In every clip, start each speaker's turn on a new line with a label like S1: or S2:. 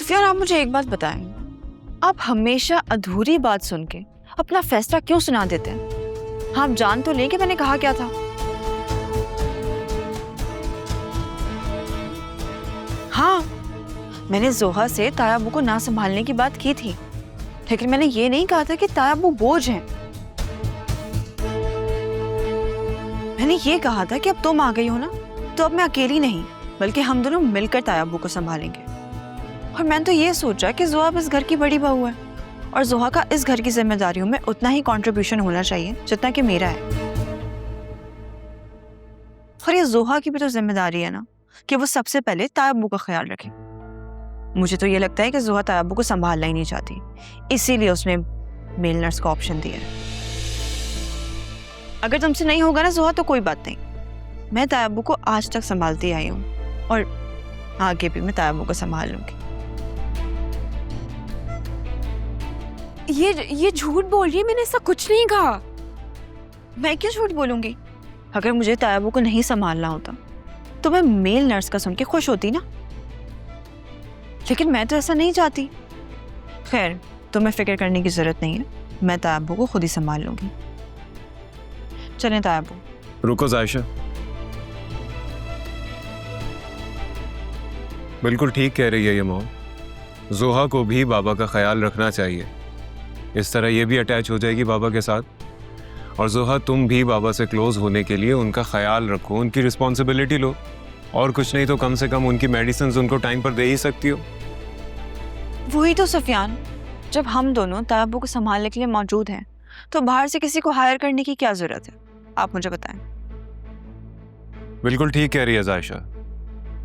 S1: सुफियान, आप मुझे एक बात बताएं, आप हमेशा अधूरी बात सुन के अपना फैसला क्यों सुना देते हैं? आप जान तो लें कि मैंने कहा क्या था। हाँ, मैंने जोहा से तायाबू को ना संभालने की बात की थी, लेकिन मैंने ये नहीं कहा था कि तायाबू बोझ हैं। मैंने ये कहा था कि अब तुम आ गई हो ना, तो अब मैं अकेली नहीं बल्कि हम दोनों मिलकर तायाबू को संभालेंगे। और मैंने तो ये सोचा कि जोहा इस घर की बड़ी बहू है और जोहा का इस घर की जिम्मेदारियों में उतना ही कंट्रीब्यूशन होना चाहिए जितना कि मेरा है। और ये जोहा की भी तो जिम्मेदारी है ना कि वो सबसे पहले तायाबू का ख्याल रखे। मुझे तो ये लगता है कि जोहा तायाबू को संभालना ही नहीं चाहती, इसीलिए उसने मेल नर्स का ऑप्शन दिया है। अगर तुमसे नहीं होगा ना जोहा तो कोई बात नहीं, मैं तायाबू को आज तक संभालती आई हूँ और आगे भी मैं तायाबू को संभाल लूंगी।
S2: ये झूठ बोल रही है, मैंने ऐसा कुछ नहीं कहा।
S1: मैं क्यों झूठ बोलूंगी? अगर मुझे तायाबू को नहीं संभालना होता तो मैं मेल नर्स का सुन के खुश होती ना, लेकिन मैं तो ऐसा नहीं चाहती। खैर, तुम्हें फिक्र करने की जरूरत नहीं है, मैं तायाबू को खुद ही संभाल लूंगी। चलें तायाबू।
S3: रुको जायशा, बिल्कुल ठीक कह रही है ये मॉम। जोहा को भी बाबा का ख्याल रखना चाहिए, इस तरह ये भी अटैच हो जाएगी बाबा के साथ। और जोहा, तुम भी बाबा से क्लोज होने के लिए उनका ख्याल रखो, उनकी रिस्पॉन्सिबिलिटी लो, और कुछ नहीं तो कम से कम उनकी मेडिसिन उनको टाइम पर दे ही सकती हो।
S1: वही तो सुफियान, जब हम दोनों तायाबू को संभालने के लिए मौजूद हैं तो बाहर से किसी को हायर करने की क्या जरूरत है? आप मुझे बताएं।
S3: बिल्कुल ठीक कह रही है जायशा।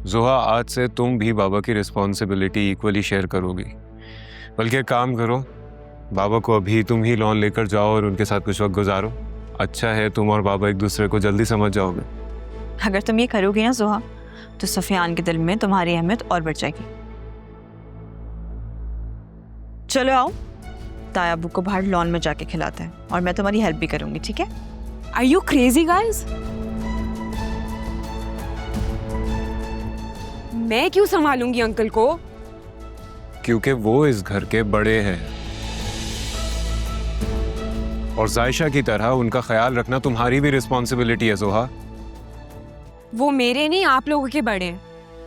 S3: जोहा, आज से तुम भी बाबा की रिस्पॉन्सिबिलिटी इक्वली शेयर करोगी। बल्कि एक काम करो, बाबा को अभी तुम ही लॉन लेकर जाओ और उनके साथ कुछ वक्त गुजारो। अच्छा है, तुम और बाबा एक दूसरे को जल्दी समझ जाओगे।
S1: अगर तुम ये करोगी ना जोहा, तो सुफियान के दिल में तुम्हारी अहमियत और बढ़ जाएगी। चलो आओ, तायाबू को बाहर लॉन में जाके खिलाते हैं और मैं तुम्हारी हेल्प भी करूंगी, ठीक है?
S2: Are you crazy guys? मैं क्यों संभालूंगी अंकल को?
S3: क्योंकि वो इस घर के बड़े हैं और जायशा की तरह उनका ख्याल रखना तुम्हारी भी रिस्पॉन्सिबिलिटी है जोहा।
S2: वो मेरे नहीं, आप लोगों के बड़े हैं।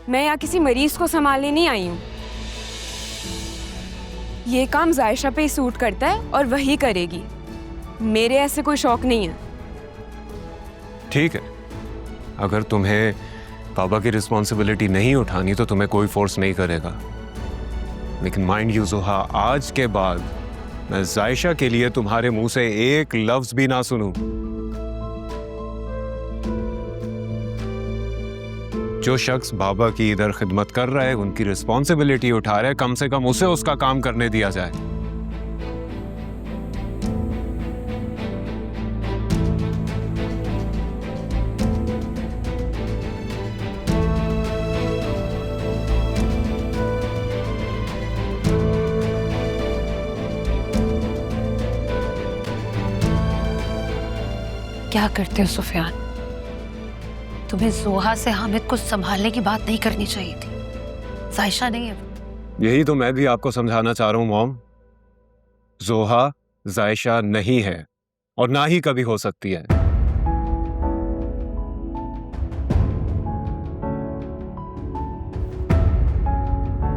S2: मैं यहाँ किसी मरीज को संभालने नहीं आई हूँ। ये काम जायशा पे ही सूट करता है और वही करेगी, मेरे ऐसे कोई शौक नहीं है।
S3: ठीक है, अगर तुम्हें बाबा की रिस्पॉन्सिबिलिटी नहीं उठानी तो तुम्हें कोई फोर्स नहीं करेगा, लेकिन माइंड यू जोहा, आज के बाद मैं जायशा के लिए तुम्हारे मुंह से एक लफ्ज भी ना सुनूं। जो शख्स बाबा की इधर खिदमत कर रहा है, उनकी रिस्पॉन्सिबिलिटी उठा रहा है, कम से कम उसे उसका काम करने दिया जाए।
S4: क्या करते हो सुफियान? तुम्हें जोहा से हामिद को संभालने की बात नहीं करनी चाहिए थी। जायशा नहीं है वो।
S3: यही तो मैं भी आपको समझाना चाह रहा हूं मॉम। जोहा जायशा नहीं है और ना ही कभी हो सकती है।